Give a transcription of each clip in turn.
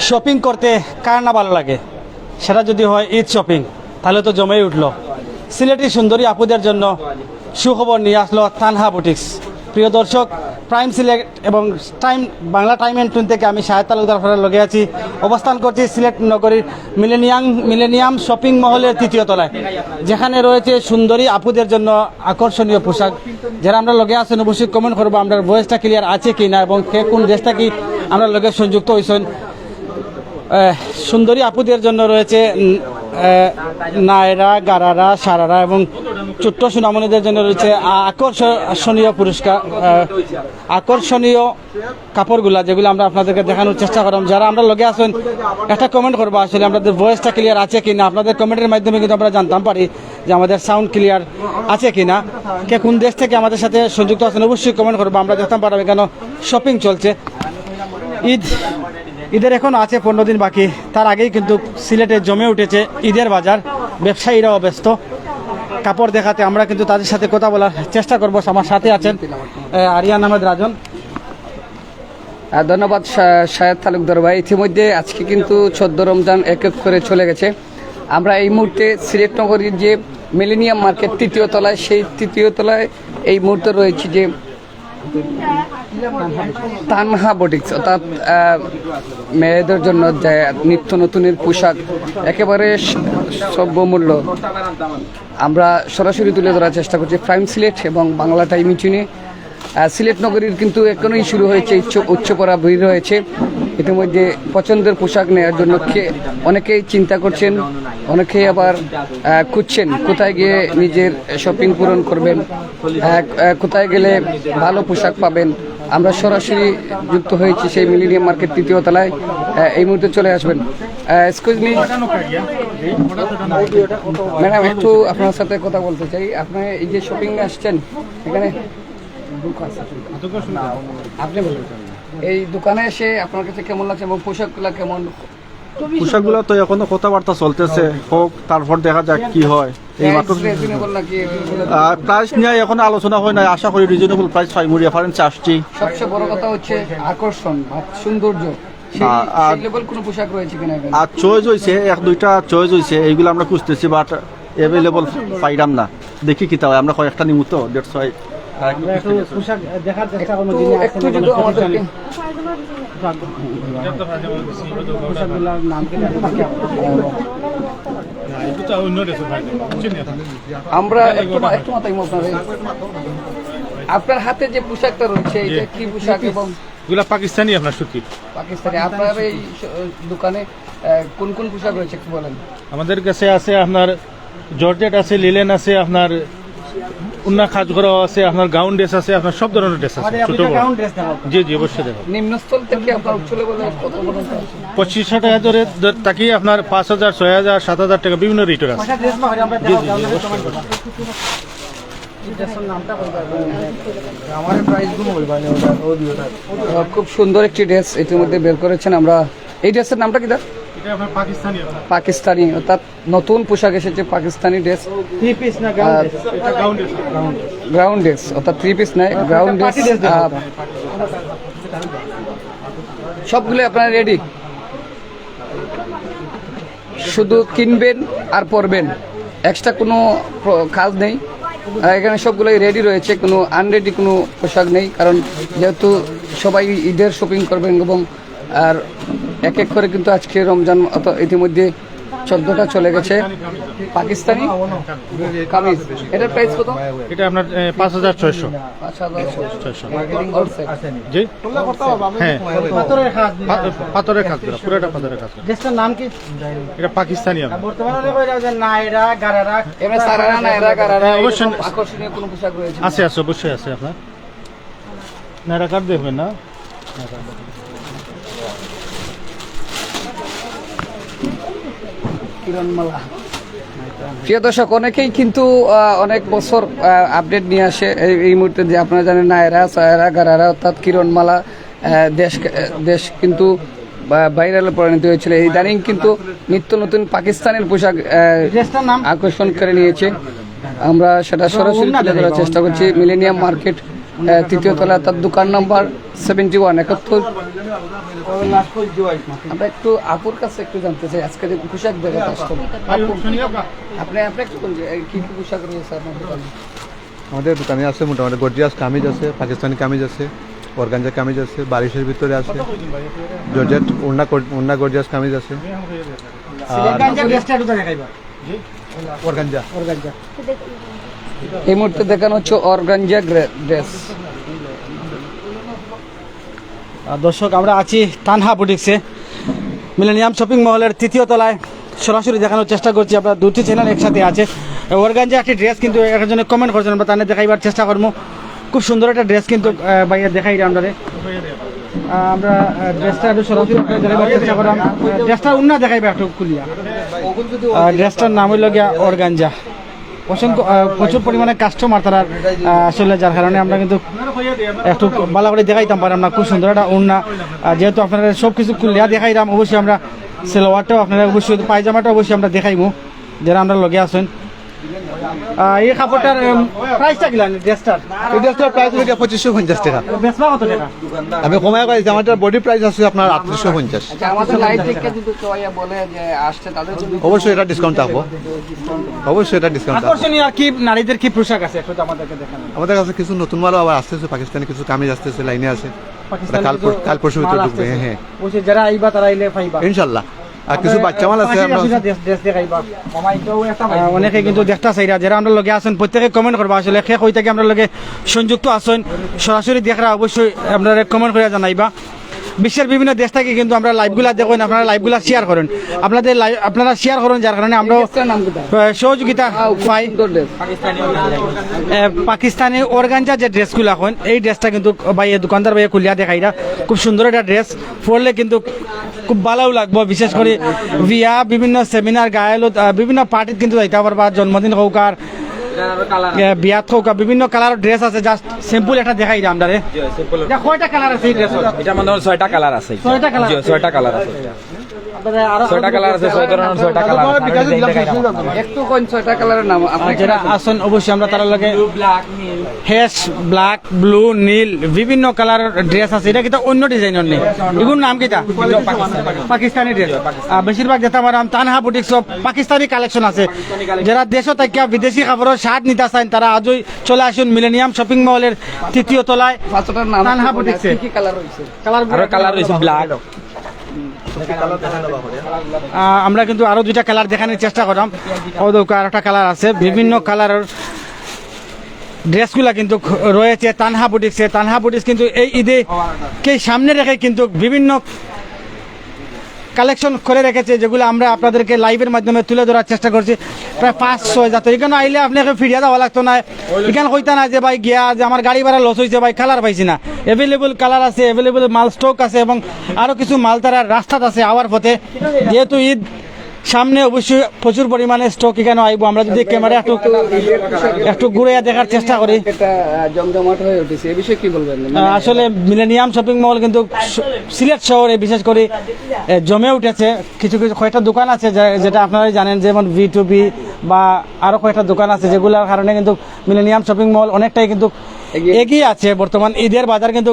Shopping করতে কার না ভালো লাগে, সেটা যদি হয় ঈদ শপিং, তাহলে তো জমেই উঠলো। সিলেটি সুন্দরী আপুদের জন্য সুখবর নিয়ে আসলো তানহা বুটিক্স। প্রিয় দর্শক, প্রাইম সিলেট এবং বাংলা টাইম এন্ড টুন থেকে আমি শাহেদ তালুকদার আপনার লগে আছি। অবস্থান করছি সিলেট নগরীর মিলেনিয়াম শপিং মহলের 3য় তলায়, যেখানে রয়েছে সুন্দরী আপুদের জন্য আকর্ষণীয় পোশাক। যারা আমরা লগে আছেন অবশ্যই কমেন্ট করবো আমরা ভয়েসটা ক্লিয়ার আছে কি না, এবং কে কোন দেশটা কি আমরা লগে সংযুক্ত হয়েছেন। সুন্দরী আপুদের জন্য রয়েছে নায়রা, গারারা, সারারা এবং ছোট্ট সুনামণিদের জন্য রয়েছে আকর্ষণীয় কাপড়গুলা, যেগুলো আমরা আপনাদেরকে দেখানোর চেষ্টা করলাম। যারা আমরা লগে আসেন একটা কমেন্ট করবো আসলে আমাদের ভয়েসটা ক্লিয়ার আছে কিনা। আপনাদের কমেন্টের মাধ্যমে কিন্তু আমরা জানতাম পারি যে আমাদের সাউন্ড ক্লিয়ার আছে কিনা। কে কোন দেশ থেকে আমাদের সাথে সংযুক্ত আছেন অবশ্যই কমেন্ট করবো, আমরা দেখতাম পারবো। কেন শপিং চলছে, ঈদের এখন আছে 15 দিন বাকি। তার আগেই কিন্তু সিলেটে জমে উঠেছে ঈদের বাজার। ব্যবসায়ীরাও ব্যস্ত কাপড় দেখাতে। আমরা কিন্তু তাদের সাথে কথা বলার চেষ্টা করবো। আমার সাথে আছেন আরিয়ান আহমেদ রাজন। ধন্যবাদ শাহেদ তালুকদার ভাই। ইতিমধ্যে আজকে কিন্তু 14 রমজান এক এক করে চলে গেছে। আমরা এই মুহূর্তে সিলেট নগরীর যে মিলেনিয়াম মার্কেট 3য় তলায়, সেই 3য় তলায় এই মুহূর্তে রয়েছে যে তানহা বুটিক্স, অর্থাৎ মেয়েদের জন্য যে নিত্য নতুনের পোশাক একেবারে সর্বমূল্য আমরা সরাসরি তুলে ধরার চেষ্টা করছি প্রাইম সিলেট এবং বাংলা টাইম চিনে। সিলেট নগরীর কিন্তু এখনই শুরু হয়েছে, উচ্চপড়া ভিড় রয়েছে। ইতিমধ্যে পছন্দের পোশাক নেওয়ার জন্য অনেকেই চিন্তা করছেন, অনেকেই আবার খুঁজছেন কোথায় গিয়ে নিজের শপিং পূরণ করবেন, কোথায় গেলে ভালো পোশাক পাবেন। আমরা সরাসরি যুক্ত হয়েছি সেই মিলেনিয়াম মার্কেট 3য় তলায়। এই মুহূর্তে চলে আসবেন। এক্সকিউজ মি ম্যাডাম, একটু আপনার সাথে কথা বলতে চাই। আপনি এই যে শপিং আসছেন এখানে, আপনি বলুন এই দোকানে এসে আপনার কাছে কেমন লাগছে এবং পোশাকগুলো কেমন? পোশাকগুলো তো এখনো কথাবার্তা চলতেছে, হোক তারপর দেখা যাক কি হয়। এই মাত্র প্রাইস নিয়ে এখন আলোচনা হয় না। আশা করি রিজনেবল প্রাইস পাই। মুড়ি রেফারেন্স আসছি। সবচেয়ে বড় কথা হচ্ছে আকর্ষণ আর সৌন্দর্য। আর চয়েস হয়েছে, 1-2টা চয়েস হয়েছে, এইগুলো আমরা খুঁজতেছি, বাট অ্যাভেলেবল পাইলাম না। দেখি কি তা হয়, আমরা কয়েকটা নিমু তো দ্যাটস ওয়াই পোশাক দেখার চেষ্টা করবো। আমরা আপনার হাতে যে পোশাকটা রয়েছে এটা কি পোশাক? এবং এগুলা পাকিস্তানি, আপনার সুতি পাকিস্তানি। আপনার এই দোকানে কোন কোন পোশাক রয়েছে একটু বলেন। আমাদের কাছে আছে আপনার জর্জেট আছে, লিলেন আছে, আপনার উন্না কাজ করা আছে, আপনার গাউন ড্রেস আছে, আপনার সব ধরনের ড্রেস আছে। ছোট জি জি অবশ্যই দেখো। নিম্নস্থল থেকে আপনার উচ্চলে বলে কত পর্যন্ত? 2500 টাকা ধরে তাকে আপনার 5000, 6000, 7000 টাকা বিভিন্ন রেটের আছে। জি জি খুব সুন্দর একটি ড্রেস ইতিমধ্যে বের করেছেন। আমরা এই ড্রেসের নামটা কি? পাকিস্তানি, অর্থাৎ নতুন পোশাক এসেছে পাকিস্তানি ড্রেস। গ্রাউন্ড ড্রেস, অর্থাৎ 3 পিস নয়, গ্রাউন্ড ড্রেস। সবগুলো আপনার রেডি, শুধু কিনবেন আর পরবেন, এক্সট্রা কোনো কাজ নেই। এখানে সবগুলোই রেডি রয়েছে, কোনো আনরেডি কোনো পোশাক নেই। কারণ যেহেতু সবাই ঈদের শপিং করবেন এবং আর এক এক করে কিন্তু আজকে রমজান ইতিমধ্যে 14টা চলে গেছে। পাকিস্তানি কামিজ, এটার প্রাইস কত? এটা আপনার 5600। জি হ্যাঁ, পাথরের কাজ করা, পুরোটা পাথরের কাজ করা। দেশটার নাম কি? এটা পাকিস্তানি। বর্তমানে নায়রা, গারারা, এমনি সারারা, নায়রা, গারারা অবশ্যই আকর্ষণীয় কোনো পোশাক রয়েছে? আছে আছে, অবশ্যই আছে। আপনার নায়রা কার্ড দেখবেন না? প্রিয় দর্শক, অনেকেই কিন্তু অনেক বছর আপডেট নিয়ে আসে। এই মুহূর্তে যে আপনারা জানেন নায়রা, সায়রা, গারারা অর্থাৎ কিরণমালা দেশ কিন্তু ভাইরালে পরিণত হয়েছিল। এই ইদানিং কিন্তু নিত্য নতুন পাকিস্তানের পোশাক আকর্ষণ করে নিয়েছে। আমরা সেটা সরাসরি তুলে ধরার চেষ্টা করছি। মিলেনিয়াম মার্কেট 3য় তলা, তার দোকান নম্বর 71, 71 আমরা একটু আপুর কাছে একটু জানতে চাই আজকে যে পোশাক দেখাতে আসছেন আপু, আপনি আপনি একটু বলুন যে এই কি কি পোশাক রয়েছে আপনার দোকানে? আমাদের দোকানে আছে মোটামুটি গর্জিয়াস কামিজ আছে, পাকিস্তানি কামিজ আছে, অর্গানজা কামিজ আছে, বারিশের ভিতরে আছে, জর্জেট ওড়না গর্জিয়াস কামিজ আছে, অর্গানজা। এই মুহূর্তে দেখানো হচ্ছে অর্গানজা ড্রেস। দর্শক আমরা আছি তানহা বুটিক্সে, মিলেনিয়াম শপিং মহলের তৃতীয় তলায়। সরাসরি দেখানোর চেষ্টা করছি, আপনার দুটি চ্যানেল একসাথে আছে। অর্গানজা একটি ড্রেস কিন্তু একজনে কমেন্ট করছেন, আমরা তাদের দেখাইবার চেষ্টা করবো। খুব সুন্দর একটা ড্রেস কিন্তু বাইরে দেখাই আমরা আমরা ড্রেসটা একটু সরাসরি দেখাইবার চেষ্টা করলাম। ড্রেসটার উন্না দেখাইবা একটু খুলিয়া। ড্রেসটার নাম হইল গিয়া অর্গানজা। অসংখ্য প্রচুর পরিমাণে কাস্টমার তারা আসলে, যার কারণে আমরা কিন্তু একটু ভালো করে দেখাইতাম পারি না। খুব সুন্দর একটা উন্না, যেহেতু আপনারা সব কিছু খুলিয়া দেখাইলাম, অবশ্যই আমরা সেলোয়ারটাও আপনারা অবশ্যই, পায়জামাটাও অবশ্যই আমরা দেখাইবো যারা আমরা লগে আসেন। এই কাপড়টার প্রাইসটা কিলা ড্রেসটার? এই ড্রেসটার প্রাইস হচ্ছে 2550 টাকা। বেচবা কত টাকা? আমি কমায় পাইছি, আমাদের বডি প্রাইস আছে আপনার 3850। আচ্ছা, আমাদের লাইভ থেকে যদি কেউ বলে যে আসছে তাদের জন্য অবশ্যই এটা ডিসকাউন্ট থাকবো, অবশ্যই এটা ডিসকাউন্ট থাকবো। আকর্ষণীয় আর কি নারীদের কি পোশাক আছে একটু আমাদেরকে দেখান। আমাদের কাছে কিছু নতুন মালও আবার আসতেছে, পাকিস্তানি কিছু কামিজ আসতেছে, লাইনে আছে। পাকিস্তানি কাল পরশু ভিতরে মাল ঢুকবে। আসতেছে। হ্যাঁ, অবশ্যই যারা আইবা তারা আইলে পাইবা ইনশাল্লাহ। আর কিছু বাচ্চা মাল আছে আমরা অনেকে কিন্তু দেখতে চাইরা, যারা আমরা লগে আছেন প্রত্যেকে কমেন্ট করবা। আসলে শেষ হয়ে থেকে আমরা লগে সংযুক্ত আছেন, সরাসরি দেখরা অবশ্যই আপনারা কমেন্ট করে জানাইবা। বিশ্বের বিভিন্ন দেশ থেকে কিন্তু আমরা লাইভগুলা দেখেন, আপনারা লাইভগুলা শেয়ার করেন, আপনাদের আপনারা শেয়ার করেন, যার কারণে আমরা সহযোগিতা পাই। পাকিস্তানি অর্গানজা যে ড্রেসগুলো এখন, এই ড্রেসটা কিন্তু ভাই দোকানদার ভাইয়া খুলিয়া দেখাইরা। খুব সুন্দর একটা ড্রেস, পরলে কিন্তু খুব ভালোও লাগবো। বিশেষ করে বিয়া, বিভিন্ন সেমিনার, গায়েলো, বিভিন্ন পার্টিত কিন্তু যাইতে পারবা। জন্মদিন হোক আর বিয়াত হোক, বিভিন্ন কালারের ড্রেস আছে। জাস্ট সিম্পল একটা দেখাই আমরা। কয়টা কালার আছে এই ড্রেস? এটা মনে হয় 6টা কালার আছে। 6টা কালার? 6টা কালার আছে। 6টা কালার আছে, 6 ধরনের 6টা কালার আছে। একটু কোন 6টা কালারের নাম আপনি যারা আসেন অবশ্যই আমরা তার লগে হ্যাশ, ব্ল্যাক, ব্লু, নীল, বিভিন্ন কালারের ড্রেস আছে। এটা কিন্তু অন্য ডিজাইনের নেই, এগুলোর নাম কিটা? পাকিস্তানি ড্রেস। বেশিরভাগ যেটা আমার তানহা বুটিক্স পাকিস্তানি কালেকশন আছে। যারা দেশও থেকে বিদেশি কাপড়ের শার্ট নিতে চান, তারা আজই চলে আসুন মিলেনিয়াম শপিং মলের তৃতীয় তলায়, পাঁচটার নাম তানহা বুটিক্সে। কি কালার রয়েছে? আর কালার রয়েছে ব্ল্যাক। আমরা কিন্তু আরো দুইটা কালার দেখানোর চেষ্টা করলাম। আর একটা কালার আছে, বিভিন্ন কালারের ড্রেসগুলা কিন্তু রয়েছে তানহা বুটিক্সে। তানহা বুটিক্স কিন্তু এই ঈদে কে সামনে রেখে কিন্তু বিভিন্ন কালেকশন করে রেখেছে, যেগুলো আমরা আপনাদেরকে লাইভের মাধ্যমে তুলে ধরার চেষ্টা করছি। প্রায় 5-6 যাতে এখানে আইলে আপনাকে ফিরিয়ে দেওয়া লাগতো না। এখানে কইতা না যে ভাই গিয়া যে আমার গাড়ি ভাড়া লস হয়েছে, ভাই কালার পাইছি না। অ্যাভেলেবল কালার আছে, অ্যাভেলেবল মাল স্টক আছে, এবং আরও কিছু মাল তারা রাস্তাত আছে আওয়ার পথে। যেহেতু ঈদ সামনে, অবশ্যই প্রচুর পরিমাণে স্টক এখানে আইব। আমরা যদি ক্যামেরা একটু ঘুরে দেখার চেষ্টা করি, এটা জমজমাট হয়ে উঠেছে, এই বিষয়ে কি বলবেন? আসলে মিলেনিয়াম শপিং মল কিন্তু সিলেট শহরে বিশেষ করে জমে উঠেছে। কিছু কিছু কয়েকটা দোকান আছে যেটা আপনারা জানেন, যেমন V2B বা আরও কয়েকটা দোকান আছে, যেগুলোর কারণে কিন্তু মিলেনিয়াম শপিং মল অনেকটাই কিন্তু এগিয়ে আছে। বর্তমান ঈদের বাজার কিন্তু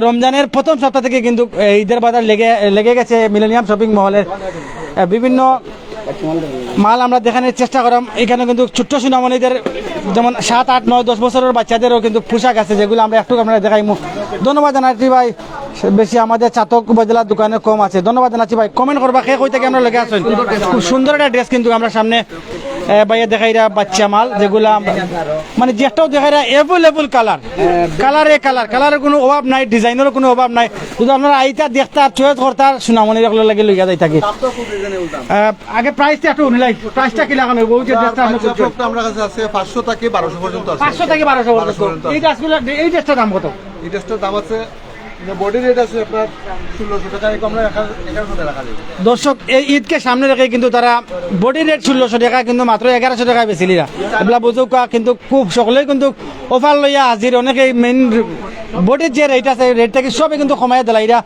রমজানের প্রথম সপ্তাহ থেকে কিন্তু ঈদের বাজার লেগে গেছে মিলেনিয়াম শপিং মহলের। বিভিন্ন মাল আমরা দেখানোর চেষ্টা করলাম। এখানে কিন্তু ছোট্ট সুনামণিদের যেমন 7, 8, 9, 10 বছরের বাচ্চাদেরও কিন্তু পোশাক আছে, যেগুলো আমরা একটু আমরা দেখাইমু। ধন্যবাদ জানাচ্ছি ভাই, বেশি আমাদের চাতক উপজেলার দোকানে কম আছে। ধন্যবাদ জানাচ্ছি ভাই, কমেন্ট করবা কে কই থেকে আমরা লেগে আসেন। খুব সুন্দর একটা ড্রেস কিন্তু আমরা সামনে ভাইয়া দেখাইরা বাচ্চা মাল, যেগুলা মানে যেটাও দেখাইরা অ্যাভেলেবল কালার, কালারের কোনো অভাব নাই, ডিজাইনেরও কোনো অভাব নাই। যদি আপনারা আইতা দেখতে আর চয়েস করতার, সুনামনি এগুলো লাগে লইয়া যাই থাকি। আগে প্রাইসটা একটু নিলাই, প্রাইসটা কি লাগানো? আমরা কাছে আছে 500 থেকে 1200 পর্যন্ত আছে। 500 থেকে 1200 পর্যন্ত। এই ড্রেসটার দাম কত? এই ড্রেসটার দাম আছে, বডি রেট আছে আপনার 1600 টাকা, আমরা 1100 টাকা দিই। দর্শক, এই ঈদকে সামনে রেখে কিন্তু তারা বডি রেট 1600 টাকা কিন্তু মাত্র 1100 টাকায় বেচিলিরা। এগুলা বুঝুকা কিন্তু খুব সকলেই কিন্তু অফার লইয়া হাজির। অনেকে মেইন বডির যে রেট আছে, রেট থেকে সবে কিন্তু কমাই দিলা। এরা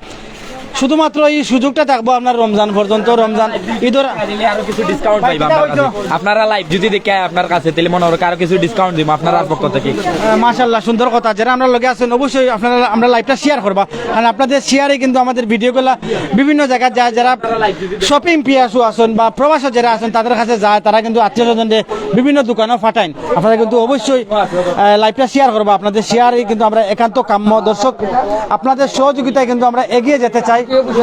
শুধুমাত্র এই সুযোগটা থাকবো আপনার রমজান পর্যন্ত, রমজান ঈদের দিলে আরো কিছু ডিসকাউন্ট পাইবা আপনার কাছে। আপনারা লাইভ যদি দেখে আপনার কাছে তাহলে মনে হয় আরো কিছু ডিসকাউন্ট দিব আপনার পক্ষ থেকে। মাশাল্লাহ, সুন্দর কথা। যারা আমরা লগে আছেন অবশ্যই আপনারা আমরা লাইভটা শেয়ার করবা, কারণ আপনাদের শেয়ারে কিন্তু আমাদের ভিডিওগুলো বিভিন্ন জায়গায় যায়। যারা শপিং পিয়াসু আছেন বা প্রবাসী যারা আছেন তাদের কাছে যায়, তারা কিন্তু আত্মীয় স্বজনদের বিভিন্ন দোকানেও ফাটাইন। আপনারা কিন্তু অবশ্যই লাইভটা শেয়ার করবা, আপনাদের শেয়ারে কিন্তু আমরা একান্ত কাম্য। দর্শক, আপনাদের সহযোগিতায় কিন্তু আমরা এগিয়ে যেতে চাই,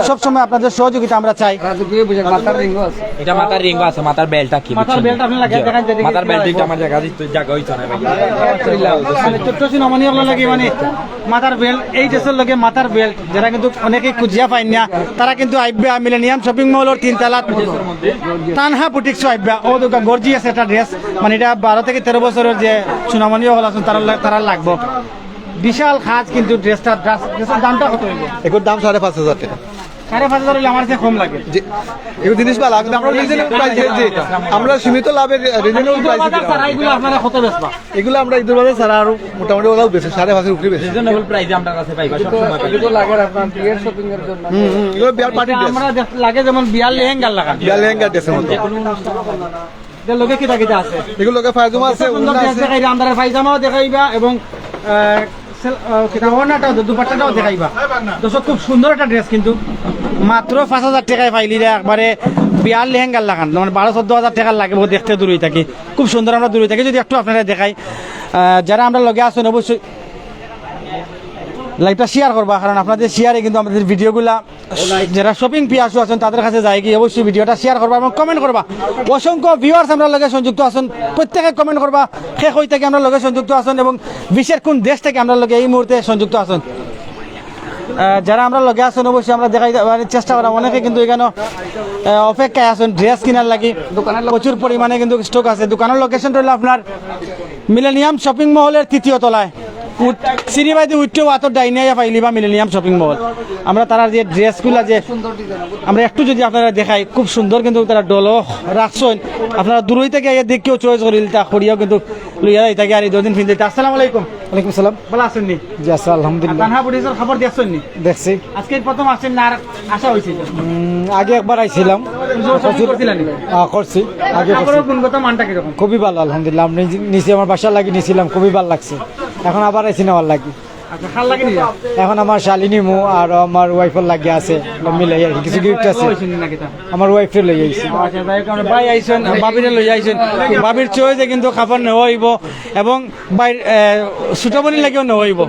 সবসময় আপনাদের সহযোগিতা আমরা চাই। রাজকীয় পোশাক, মাথার রিংও আছে। এটা মাথার রিং আছে, মাথার বেলটা কি? মাথার বেল্ট আপনি লাগিয়ে দেখান, যেদিকে মাথার বেলটা আমার জায়গা জায়গা হইতো না ভাই। মানে ছোট্ট সিনেমনি হলো লাগে, মানে মাথার বেল্ট, এই ড্রেসের লগে মাথার বেল্ট যারা কিন্তু অনেকেই খুঁজিয়া পাইন না, তারা কিন্তু আইবা মিলেনিয়াম শপিং মলের 3 তলাত তানহা বুটিক্স আইবা। ও দোকান গর্জিয়াস একটা ড্রেস, মানে এটা 12 থেকে 13 বছরের যে সুনামনি হল আছেন তারা লাগবো। বিশাল খাজ কিন্তু ড্রেসের দামটা কত হইব? এগুলোর দাম 5,500 টাকা। 5,500 হইলে আমার কাছে কম লাগে। যে এগুলো জিনিস ভালো, কিন্তু আমরা রিজনেবল প্রাইস দিয়েছি, আমরা সীমিত লাভের রিজনেবল প্রাইস দিচ্ছি। তারা এগুলো আপনারা কত বেচবা? এগুলো আমরা ঈদের বাজার ছাড়া আরো মোটামুটি ওরাও বেশি 5,500 উপরে বেশি। রিজনেবল প্রাইসে আপনার কাছে পাইবা সব সময় পাইবা। এগুলো লাগে আপনার বিয়ের শপিং এর জন্য। এগুলো বিয়ার পার্টি ড্রেস, আমরা লাগে যেমন বিয়ার লেহেঙ্গার লাগা, বিয়ার লেহেঙ্গা ড্রেসের মতো। এর লগে কিটা কিটা আছে? এগুলো ফায়জমা আছে, সুন্দর ওড়না ড্রেস আছে। দেখাইবা, আমরা পায়জামাও দেখাইবা এবং ওড়নাটাও দুপাট্টাটাও দেখাইবা। দর্শক, খুব সুন্দর একটা ড্রেস, কিন্তু মাত্র 5,000 টাকায় পাইলি রে একবারে বিয়ার লেহেঙ্গার লাগান, মানে 12-14 হাজার টাকার লাগে। দেখতে দূরই থাকি, খুব সুন্দর। আমরা দূরই থাকি, যদি একটু আপনারা দেখাই, যারা আমরা লগে আসুন অবশ্যই লাইভটা শেয়ার করবা, কারণ আপনাদের শেয়ারে কিন্তু আমাদের ভিডিওগুলা যারা শপিং পিয়াসু আছেন তাদের কাছে যায় কি, অবশ্যই ভিডিওটা শেয়ার করবা এবং কমেন্ট করবা। অসংখ্য ভিউয়ার্স আমরা লগে সংযুক্ত আছেন, প্রত্যেকে কমেন্ট করবা শেষ হই থেকে আমরা লগে সংযুক্ত আছেন এবং বিশ্বের কোন দেশ থেকে আমরা লগে এই মুহূর্তে সংযুক্ত আছেন। যারা আমরা লগে আছেন অবশ্যই আমরা দেখাই মানে চেষ্টা করা। অনেকে কিন্তু এখানে অপেক্ষায় আছেন ড্রেস কেনার লাগি, দোকানের প্রচুর পরিমাণে কিন্তু স্টক আছে। দোকানের লোকেশনটা হলো আপনার মিলেনিয়াম শপিং মহলের 3য় তলায়, সিনেমাইতে উঠতেও এত ডাইনিয়া পাইলি বা মিলেনিয়াম শপিং মল। আমরা তারা যে ড্রেসগুলো যে আমরা একটু যদি আপনারা দেখাই, খুব সুন্দর কিন্তু তারা ডলো রাখছেন। আপনারা দূরই থেকে এর দিক কেউ চয়েস করিল তা করিয়াও কিন্তু লইয়া যাই থাকে। আর এই 2 দিন ফিন দিতে। আসসালামু আলাইকুম। ওয়ালাইকুম আসসালাম। ভালো আছেন নি? জি আচ্ছা, আলহামদুলিল্লাহ। তানহা বুটিক্সের খবর দেখছেন নি? দেখছি, আজকে প্রথম আসছেন না আর আশা হয়েছিল? আগে একবার আইছিলাম, করছিলেন করছি আগে করছি। কাপড়ের গুণগত মানটা কিরকম? খুবই ভালো আলহামদুলিল্লাহ। আমি নিচে আমার বাসা লাগি নিছিলাম, খুবই ভালো লাগছে। এখন আবার আইছি নেওয়ার লাগি। আচ্ছা, খাল লাগে নি? এখন আমার শালিনী মু আর আমার ওয়াইফের লাগে আছে, মিলে আর কি কিছু গিফট আছে। আমার ওয়াইফের লই আইছি। ভাই আইছেন, বাবিরে লই আইছেন। বাবির চয়েসে কিন্তু কাপড় নেওয়া হইব এবং বাইর সুটাবনি লাগেও নেওয়া হইব।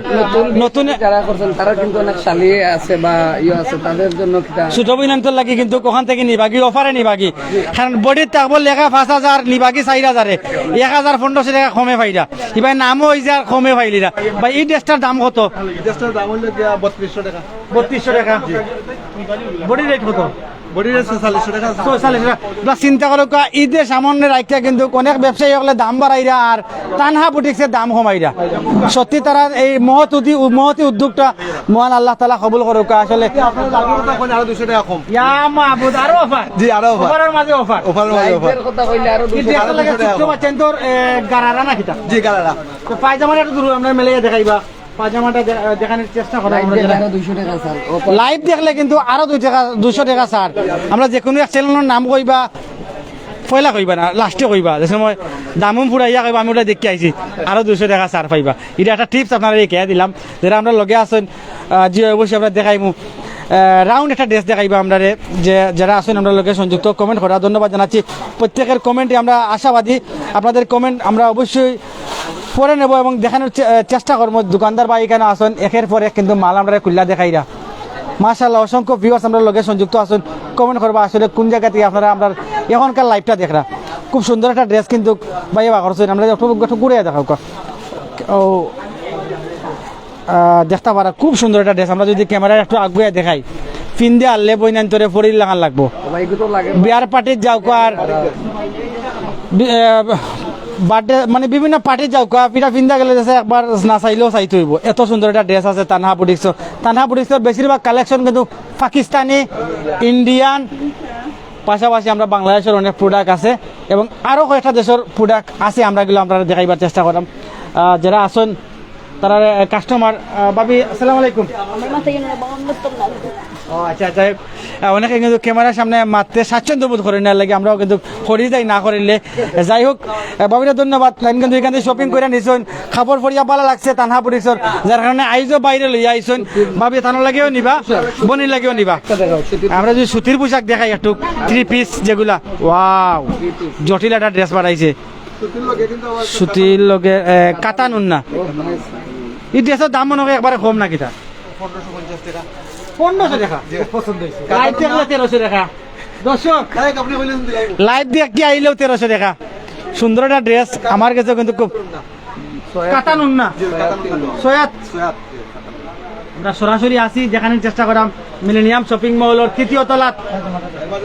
নতুন যারা করছেন তারা কিন্তু অনেক শালি আছে বা আছে, তাদের জন্য কিটা সুটাবনি লাগে কিন্তু ওখান থেকে নিবাগি অফারে নিবাগি, কারণ বডির থাকবো লেখা 5,000 নিবাগি 4,000, 1,500 টাকা কমে পাইরা। এবার নামও হয়েছে আর কমে পাইলিরা। ভাই এই ড্রেসটার দাম কত? এই ড্রেসটার দাম হলো 3200 টাকা। 3200 টাকা। বডি রেট কত? বডি ড্রেস 4600 টাকা। 44 টাকা। প্লাস চিন্তা করো ঈদের সামান্য রাখতে কিন্তু অনেক ব্যবসায়ী হলে দাম বাড়াইরা আর তানহা বুটিক্সের দাম কমাইরা। সত্যি তারা এই মহতি উদ্যোগটা মহান আল্লাহ তাআলা কবুল করুক। আসলে আরো 200 টাকা কম। ইয়া মাহবুদ, আরো অফার। জি, আরো অফার। অফারের মাঝে অফার। অফারের মাঝে অফার। এর কথা কইলে আরো এই ড্রেসটা লাগে ছোট বাচ্চা তোর গারারা না কিটা? জি, গালারা। তো পায়জামাটা একটু দূর আমরা মেলে দেখাইবা। পায়জামাটা দেখানোর চেষ্টা করা। আমরা যারা আরো 200 টাকা স্যার। লাইভ দেখলে কিন্তু আরো 200 টাকা ছাড়। আমরা যে কোনো এক চ্যানেলের নাম কইবা, পয়লা কইবা না, লাস্টে কইবা। যে সময় দামুম ফুরাইয়া কইবা আমি ওটা দেখতে আইছি, আরো 200 টাকা ছাড় পাইবা। এটা একটা টিপস আপনারা রেখে দিলাম। যারা আমরা লগে আছেন জি অবশ্যই আমরা দেখাইমু। রাউন্ড একটা ড্রেস দেখাইবা আমরা যে যারা আছেন আমরা লগে সংযুক্ত। কমেন্ট করা ধন্যবাদ জানাচ্ছি। প্রত্যেকের কমেন্টে আমরা আশাবাদী। আপনাদের কমেন্ট আমরা অবশ্যই পরে নেব এবং দেখানোর চেষ্টা করবো। দোকানদার বা এখানে আসেন একের পর এক কিন্তু মাল আমরা খুল্লা দেখাইরা। মাশাআল্লাহ, অসংখ্য ভিউয়ার্স আমরা লগে সংযুক্ত আছেন। কমেন্ট করবা আসলে কোন জায়গা থেকে আপনারা আমরা এখনকার লাইভটা দেখরা। খুব সুন্দর একটা ড্রেস কিন্তু ভাইয়া বা করছেন। আমরা একটু ঘুরে দেখাও ও দেখতে পারা। খুব সুন্দর একটা ড্রেস। আমরা যদি ক্যামেরায় একটু আগুয়ে দেখাই, ফিন্দে আনলে বইনান্তরে ফরির লাগান লাগবো। বিয়ার পার্টির যাও আর বার্থডে মানে বিভিন্ন পার্টি যাও পিঠা ফিন্দা গেলে একবার না চাইলেও চাইতে হইব। এত সুন্দর একটা ড্রেস আছে তানহা বুটিক্স। তানহা বুটিক্সের বেশিরভাগ কালেকশন কিন্তু পাকিস্তানি, ইন্ডিয়ান, পাশাপাশি আমরা বাংলাদেশের অনেক প্রোডাক্ট আছে এবং আরও কয়েকটা দেশের প্রোডাক্ট আছে। আমরা এগুলো আপনারা দেখাইবার চেষ্টা করলাম। যারা আসেন তারা কাস্টমার। ভাবি আসসালামু আলাইকুম। ও আচ্ছা আচ্ছা, অনেকে কিন্তু ক্যামেরার সামনে মারতে স্বাচ্ছন্দ্য বোধ করে নেওয়ার লাগে, আমরাও কিন্তু করি যাই না করিলে। যাই হোক বাবিরা ধন্যবাদ, লাইন কিন্তু এখান থেকে শপিং করে নিছুন, খাবার ফরিয়া ভালো লাগছে তানহা বুটিক্সর, যার কারণে আইজও বাইরে লইয়া আইসুন। ভাবি থানার লাগেও নিবা, বনির লাগেও নিবা। আমরা যদি সুতির পোশাক দেখাই একটু, 3 পিস যেগুলা, ওয়াও জটিল একটা ড্রেস বানাইছে সুতির লগে কাতান উন্না। এই ড্রেসের দাম মনে হয় একবারে কম নাকি তা? 1500 টাকা। লাইভ দেখলে 1300 টাকা। দর্শক লাইভ দিয়ে কি আইলেও 1300 টাকা। সুন্দর একটা ড্রেস, আমার কাছে কিন্তু খুব কাতান উন্না সয়াত। আমরা সরাসরি আসি, যেখানে চেষ্টা করাম মিলেনিয়াম শপিং মলের 3য় তলাত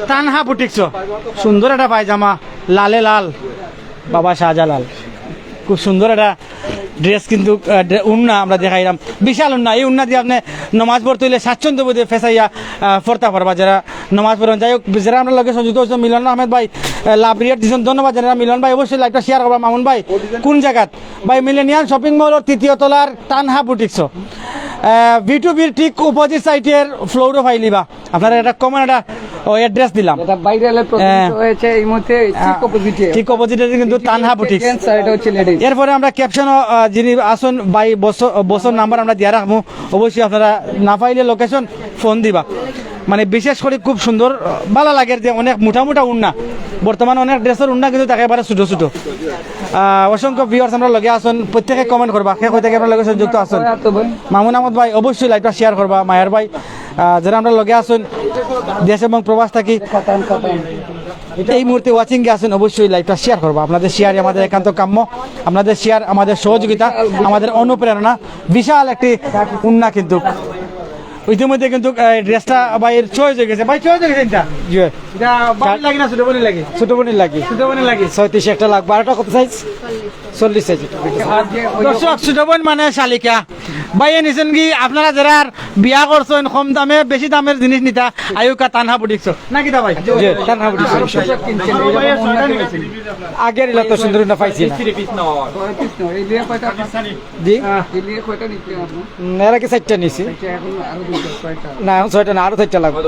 তানহা বুটিক্স। সুন্দর একটা পায়জামা, লালে লাল, বাবা শাহজালাল, খুব সুন্দর একটা ড্রেস। কিন্তু উন্না আমরা দেখাইলাম, বিশাল উন্না। এই উন্না দিয়ে আপনি নমাজ পড়তে হইলে স্বাচ্ছন্দ্য বোধে ফেসাইয়া ফরতা পারবা যারা নমাজ পড়েন। যাই হোক, যারা আমরা লগে সংযুক্ত হয়েছে, মিলন আহমেদ ভাই লাভ রিয়েট দিচ্ছেন, ধন্যবাদ জানাই। মিলন ভাই অবশ্যই লাইভটা শেয়ার করবা। মামুন ভাই কোন জায়গাত? ভাই মিলেনিয়াম শপিং মলের 3য় তলার তানহা বুটিক্স, V2Bর ঠিক অপোজিট সাইডের ফ্লোরও ফাইলিবা। আপনারা একটা কমন একটা অ্যাড্রেস দিলাম, এটা ভাইরালে প্রদর্শিত হয়েছে এই মুহূর্তে ঠিক অপোজিটে, ঠিক অপোজিটে কিন্তু তানহা বুটিক্স। এটা হচ্ছে লেডিস। এরপরে আমরা ক্যাপশনও যিনি আসুন বাই বছর নাম্বার আমরা দিয়া রাখবো, অবশ্যই আপনারা না পাইলে লোকেশন ফোন দিবা। মানে বিশেষ করে খুব সুন্দর ভালো লাগে যে অনেক মোটা মোটা উন্না, বর্তমানে অনেক ড্রেসের উন্না কিন্তু একেবারে ছোটো ছোটো। অসংখ্য ভিউয়ার্স আমরা লগে আসুন, প্রত্যেকে কমেন্ট করবা কে কই থেকে আমরা লগে সংযুক্ত আসুন। মামুন আহমদ ভাই অবশ্যই লাইভটা শেয়ার করবা। মায়ার ভাই যারা আমরা লগে আসুন দেশ এবং প্রবাস থাকি এই মুহূর্তে ওয়াচিং এ আসুন, অবশ্যই লাইভটা শেয়ার করবা। আপনাদের শেয়ারই আমাদের একান্ত কাম্য, আপনাদের শেয়ার আমাদের সহযোগিতা, আমাদের অনুপ্রেরণা। বিশাল একটি উন্না কিন্তু ইতিমধ্যে কিন্তু ড্রেসটা ভাইয়ের চয়েস হয়ে গেছে। ভাই চয়েস হয়ে গেছে এটা? জি, এটা বাড়ি লাগে না ছোট বোনের লাগে? ছোট বোনের লাগে। ছোট বোনের লাগে 36 একটা লাখ। 12টা কত সাইজ? 40 সাইজ। দর্শক ছোট বোন মানে শালিকা ভাই নিছেন কি? আপনারা যারা বিয়া করছেন কম দামে বেশি দামের জিনিস নিতা, আয়ুকা তানহা বুটিক্স নাকি তা ভাই? জি, তানহা বুটিক্স। আগের ইলা তো সুন্দর না পাইছি না। জি, এরা কি 4টা নিছি? না এখন 6টা না, আরো 4টা লাগবে।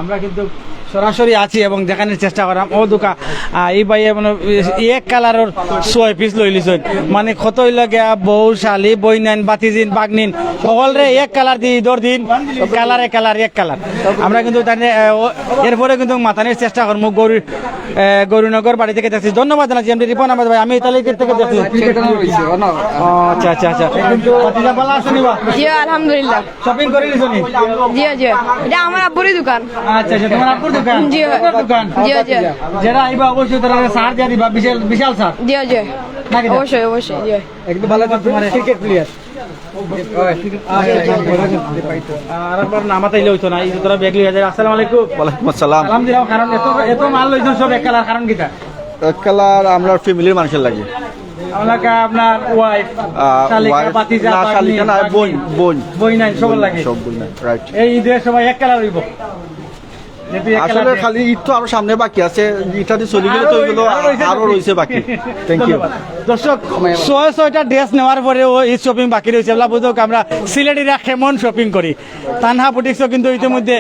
আমরা কিন্তু সরাসরি আছি এবং দেখানোর চেষ্টা করাম। ও দোকা এই ভাই মানে এক কালারের 6 পিস লই লিছেন, মানে কত লাগে বউ শালি বইনাইন বাতিজিন বাগনিন সকলরে এক কালার দি ঈদর দিন কালারে কালার এক কালার। আমরা কিন্তু এরপরে কিন্তু মাথানোর চেষ্টা করবো। গৌরীনগর বাড়ি থেকে দেখছি। ধন্যবাদ জানাচ্ছি এমডি রিপন আহমেদ ভাই, আমি ইতালি থেকে দেখছি। আচ্ছা আচ্ছা আচ্ছা, ভালো আসুন বা? জি আলহামদুলিল্লাহ। শপিং করে নিছো নি? জি জি, এটা আমার আব্বুরই দোকান। আচ্ছা আচ্ছা, তোমার আপুর দোকান? জি দোকান। জি জি, যারা আইবা অবশ্যই তারা সার দিয়া দিবা, বিশাল বিশাল সার। জি জি, নাকি? অবশ্যই অবশ্যই। জি একদম ভালো তোমার ক্রিকেট প্লেয়ার। আর একবার নামাতাইলে হইতো না, এই তোরা ব্যাগ লিয়ে যায়। আসসালামু আলাইকুম। ওয়ালাইকুম আসসালাম। সালাম দিলাম। কারণ এত মাল লইছো সব এক কালার, কারণ কিটা? এক কালার আমরা ফ্যামিলির মানুষের লাগে। আপনার ওয়াইফ শালিকা বাতিজা না, শালিকা না, বোন বোন বই নাই সব লাগে, সব বোন নাই। রাইট। এই ঈদের সবাই এক কালার হইব। আসলে খালি ঈদ তো আরো সামনে বাকি আছে, ইটাতে চলে গেলে তো ওইগুলো আরো রয়েছে বাকি। Thank you. দর্শক 6টা ড্রেস নেওয়ার পরে ও ঈদ শপিং বাকি রয়েছে। এগুলা বুঝুক আমরা সিলেটিরা কেমন শপিং করি। তানহা বুটিক্সও কিন্তু ইতিমধ্যে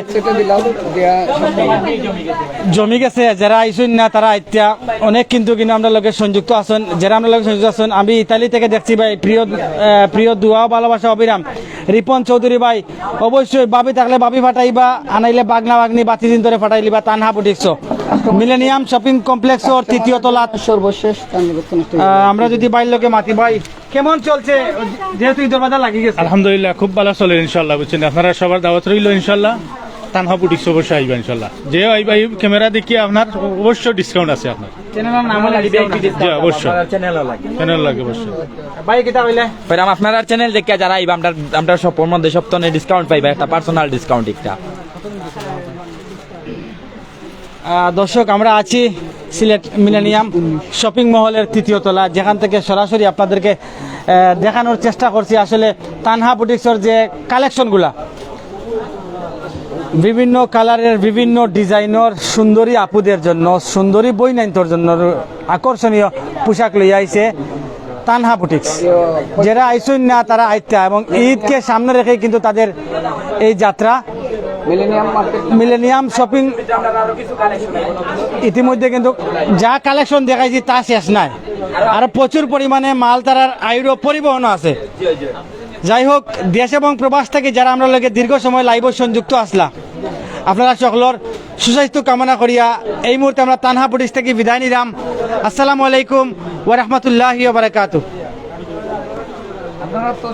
জমি গেছে। যারা আইসুন না তারা আইত্যা অনেক কিন্তু আমরা লগে সংযুক্ত আছেন। যারা আমরা লগে সংযুক্ত আছেন, আমি ইতালি থেকে দেখছি ভাই প্রিয় দুয়া ভালোবাসা অবিরাম রিপন চৌধুরী ভাই। অবশ্যই বাবি থাকলে বাবি ফাটাইবা, আনাইলে বাগনা বাগনি বাতি দিন ধরে ফাটাইলিবা। Tanha boutiques millennium shopping complex ওর 3য় তলাত সর্বশেষ। আমরা যদি বাইর লোকে মাতি ভাই কেমন চলছে? যেহেতু ঈদের বাজার লাগি গেছে। আলহামদুলিল্লাহ খুব ভালো চলে ইনশাল্লাহ, বুঝছেন? আপনারা সবার দাওয়াত রইল ইনশাল্লাহ। তানহা বুটিক্স অবশ্যই আইবা ইনশাল্লাহ। যে আইবা ক্যামেরা দেখিয়ে আপনার অবশ্যই ডিসকাউন্ট আছে আপনার। চ্যানেলের নাম লাগি জি অবশ্যই, চ্যানেলও লাগে। চ্যানেল লাগে অবশ্যই। ভাই কিতা হইলে পরে আপনার চ্যানেল দেখে যারা আইবা আমরা সবার মধ্যে সপ্তাহে ডিসকাউন্ট পাইবা, একটা পার্সোনাল ডিসকাউন্ট একটা। দর্শক আমরা আছি সিলেট মিলেনিয়াম শপিং মহলের 3য় তলা, যেখান থেকে সরাসরি আপনাদেরকে দেখানোর চেষ্টা করছি আসলে তানহা বুটিক্সের যে কালেকশনগুলা, বিভিন্ন কালারের বিভিন্ন ডিজাইনের সুন্দরী আপুদের জন্য, সুন্দরী বইনাইন্তর জন্য আকর্ষণীয় পোশাক লইয়া আইছে তানহা বুটিক্স। যারা আইসুন না তারা আইতা এবং ঈদকে সামনে রেখে কিন্তু তাদের এই যাত্রা। মিলেনিয়াম মার্কেট মিলেনিয়াম শপিং ইতিমধ্যে কিন্তু যা কালেকশন দেখাইছি তা শেষ নাই, আর প্রচুর পরিমাণে মাল তারার আইরো পরিবহন আছে। যাই হোক, দেশ এবং প্রবাস থেকে যারা আমরা লগে দীর্ঘ সময় লাইভ সংযুক্ত আসলা, আপনারা সকলের সুস্বাস্থ্য কামনা করিয়া এই মুহূর্তে আমরা তানহা বুটিক্স থেকে বিদায় নিলাম। আসসালামু আলাইকুম ওয়া রাহমাতুল্লাহি ওয়া বারাকাতুহু। আপনারা তো